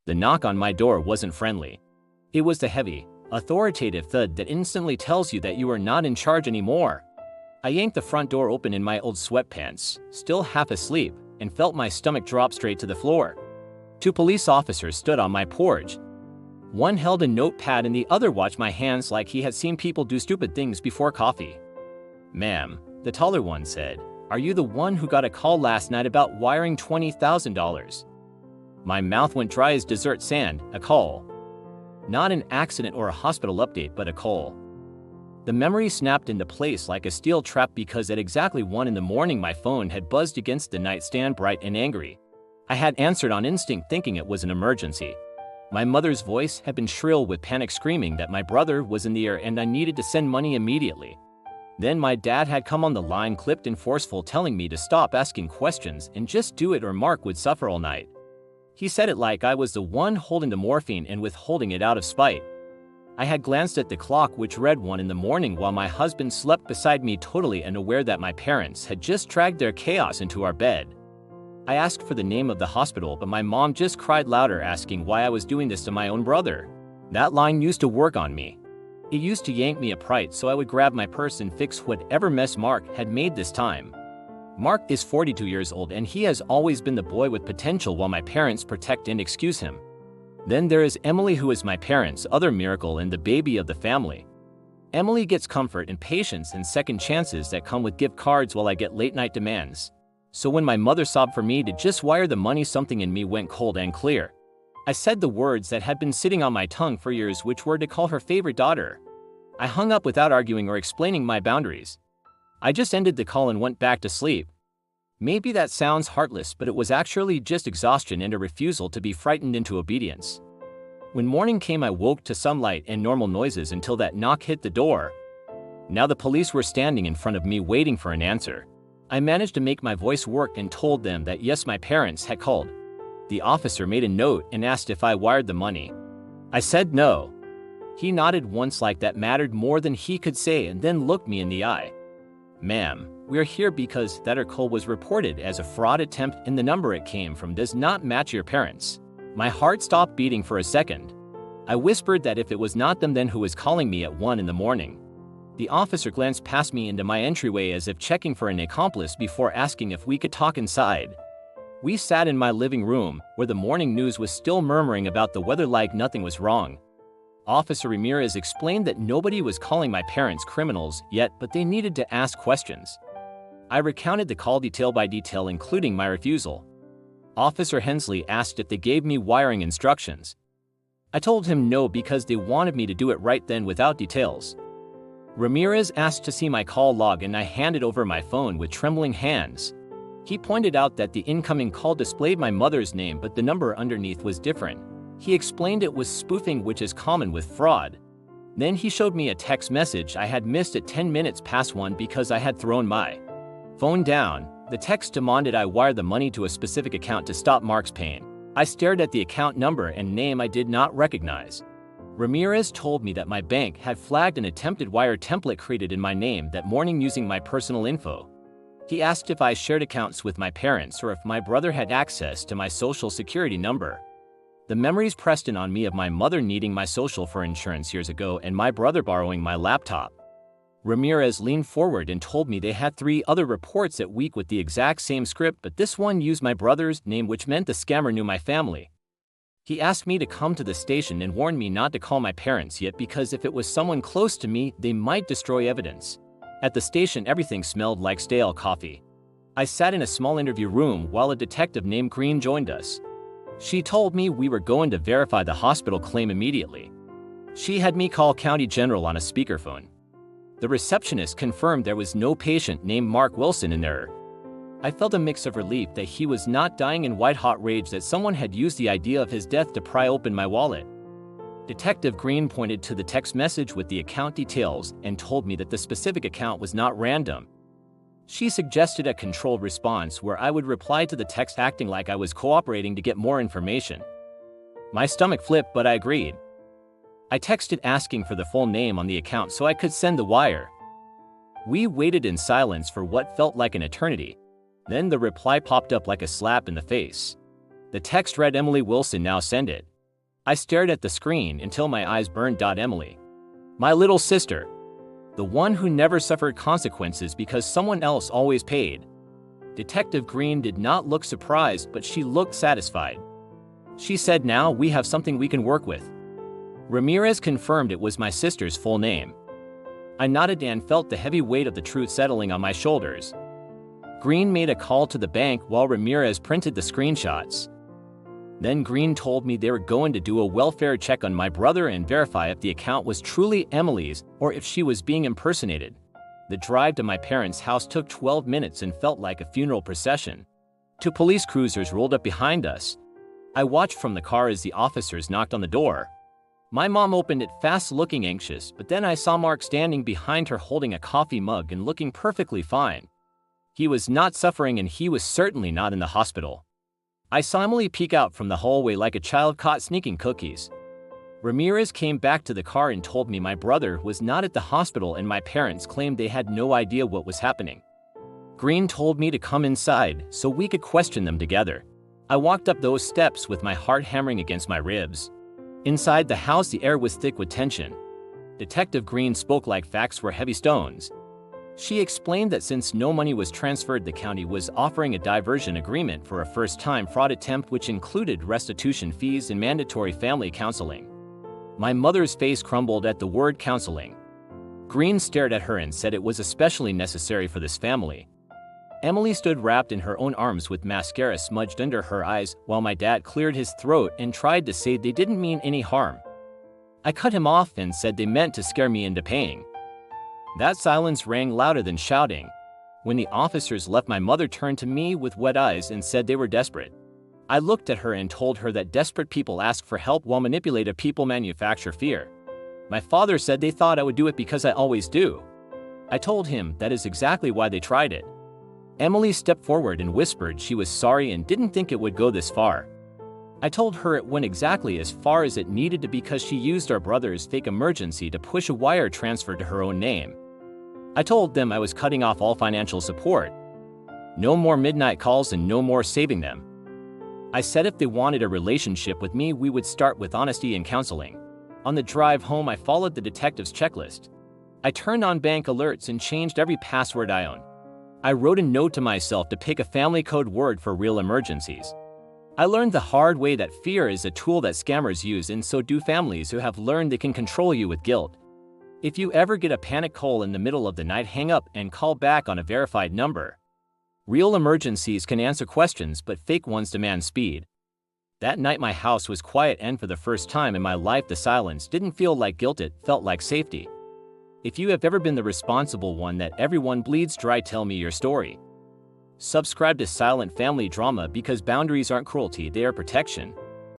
The knock on my door wasn't friendly. It was the heavy, authoritative thud that instantly tells you that you are not in charge anymore. I yanked the front door open in my old sweatpants, still half asleep, and felt my stomach drop straight to the floor. Two police officers stood on my porch. One held a notepad and the other watched my hands like he had seen people do stupid things before coffee. "Ma'am," the taller one said, "are you the one who got a call last night about wiring $20,000? My mouth went dry as dessert sand. A call. Not an accident or a hospital update, but a call. The memory snapped into place like a steel trap because at exactly 1 in the morning my phone had buzzed against the nightstand bright and angry. I had answered on instinct thinking it was an emergency. My mother's voice had been shrill with panic screaming that my brother was in the air and I needed to send money immediately. Then my dad had come on the line clipped and forceful telling me to stop asking questions and just do it or Mark would suffer all night. He said it like I was the one holding the morphine and withholding it out of spite. I had glanced at the clock which read 1 in the morning while my husband slept beside me totally unaware that my parents had just dragged their chaos into our bed. I asked for the name of the hospital but my mom just cried louder asking why I was doing this to my own brother. That line used to work on me. It used to yank me upright so I would grab my purse and fix whatever mess Mark had made this time. Mark is 42 years old and he has always been the boy with potential while my parents protect and excuse him. Then there is Emily who is my parents' other miracle and the baby of the family. Emily gets comfort and patience and second chances that come with gift cards while I get late night demands. So when my mother sobbed for me to just wire the money something in me went cold and clear. I said the words that had been sitting on my tongue for years which were to call her favorite daughter. I hung up without arguing or explaining my boundaries. I just ended the call and went back to sleep. Maybe that sounds heartless but it was actually just exhaustion and a refusal to be frightened into obedience. When morning came I woke to sunlight and normal noises until that knock hit the door. Now the police were standing in front of me waiting for an answer. I managed to make my voice work and told them that yes, my parents had called. The officer made a note and asked if I wired the money. I said no. He nodded once like that mattered more than he could say and then looked me in the eye. "Ma'am, we are here because that call was reported as a fraud attempt and the number it came from does not match your parents." My heart stopped beating for a second. I whispered that if it was not them then who was calling me at 1 in the morning. The officer glanced past me into my entryway as if checking for an accomplice before asking if we could talk inside. We sat in my living room, where the morning news was still murmuring about the weather like nothing was wrong. Officer Ramirez explained that nobody was calling my parents criminals yet, but they needed to ask questions. I recounted the call detail by detail including my refusal. Officer Hensley asked if they gave me wiring instructions. I told him no because they wanted me to do it right then without details. Ramirez asked to see my call log and I handed over my phone with trembling hands. He pointed out that the incoming call displayed my mother's name but the number underneath was different. He explained it was spoofing which is common with fraud. Then he showed me a text message I had missed at 10 minutes past 1 because I had thrown my phone down. The text demanded I wire the money to a specific account to stop Mark's pain. I stared at the account number and name I did not recognize. Ramirez told me that my bank had flagged an attempted wire template created in my name that morning using my personal info. He asked if I shared accounts with my parents or if my brother had access to my social security number. The memories pressed in on me of my mother needing my social for insurance years ago and my brother borrowing my laptop. Ramirez leaned forward and told me they had 3 other reports that week with the exact same script, but this one used my brother's name, which meant the scammer knew my family. He asked me to come to the station and warned me not to call my parents yet because if it was someone close to me, they might destroy evidence. At the station, everything smelled like stale coffee. I sat in a small interview room while a detective named Green joined us. She told me we were going to verify the hospital claim immediately. She had me call County General on a speakerphone. The receptionist confirmed there was no patient named Mark Wilson in there. I felt a mix of relief that he was not dying in white-hot rage that someone had used the idea of his death to pry open my wallet. Detective Green pointed to the text message with the account details and told me that the specific account was not random. She suggested a controlled response where I would reply to the text acting like I was cooperating to get more information. My stomach flipped, but I agreed. I texted asking for the full name on the account so I could send the wire. We waited in silence for what felt like an eternity. Then the reply popped up like a slap in the face. The text read, "Emily Wilson, now send it." I stared at the screen until my eyes burned. Emily. My little sister. The one who never suffered consequences because someone else always paid. Detective Green did not look surprised, but she looked satisfied. She said, "Now we have something we can work with." Ramirez confirmed it was my sister's full name. I nodded and felt the heavy weight of the truth settling on my shoulders. Green made a call to the bank while Ramirez printed the screenshots. Then Green told me they were going to do a welfare check on my brother and verify if the account was truly Emily's or if she was being impersonated. The drive to my parents' house took 12 minutes and felt like a funeral procession. Two police cruisers rolled up behind us. I watched from the car as the officers knocked on the door. My mom opened it fast, looking anxious, but then I saw Mark standing behind her holding a coffee mug and looking perfectly fine. He was not suffering and he was certainly not in the hospital. I saw Emily peek out from the hallway like a child caught sneaking cookies. Ramirez came back to the car and told me my brother was not at the hospital and my parents claimed they had no idea what was happening. Green told me to come inside so we could question them together. I walked up those steps with my heart hammering against my ribs. Inside the house, the air was thick with tension. Detective Green spoke like facts were heavy stones. She explained that since no money was transferred, the county was offering a diversion agreement for a first-time fraud attempt which included restitution fees and mandatory family counseling. My mother's face crumbled at the word counseling. Green stared at her and said it was especially necessary for this family. Emily stood wrapped in her own arms with mascara smudged under her eyes while my dad cleared his throat and tried to say they didn't mean any harm. I cut him off and said they meant to scare me into paying. That silence rang louder than shouting. When the officers left, my mother turned to me with wet eyes and said they were desperate. I looked at her and told her that desperate people ask for help while manipulative people manufacture fear. My father said they thought I would do it because I always do. I told him that is exactly why they tried it. Emily stepped forward and whispered she was sorry and didn't think it would go this far. I told her it went exactly as far as it needed to because she used our brother's fake emergency to push a wire transfer to her own name. I told them I was cutting off all financial support. No more midnight calls and no more saving them. I said if they wanted a relationship with me, we would start with honesty and counseling. On the drive home, I followed the detective's checklist. I turned on bank alerts and changed every password I owned. I wrote a note to myself to pick a family code word for real emergencies. I learned the hard way that fear is a tool that scammers use, and so do families who have learned they can control you with guilt. If you ever get a panic call in the middle of the night, hang up and call back on a verified number. Real emergencies can answer questions, but fake ones demand speed. That night my house was quiet, and for the first time in my life the silence didn't feel like guilt, it felt like safety. If you have ever been the responsible one that everyone bleeds dry, tell me your story. Subscribe to Silent Family Drama because boundaries aren't cruelty, they are protection.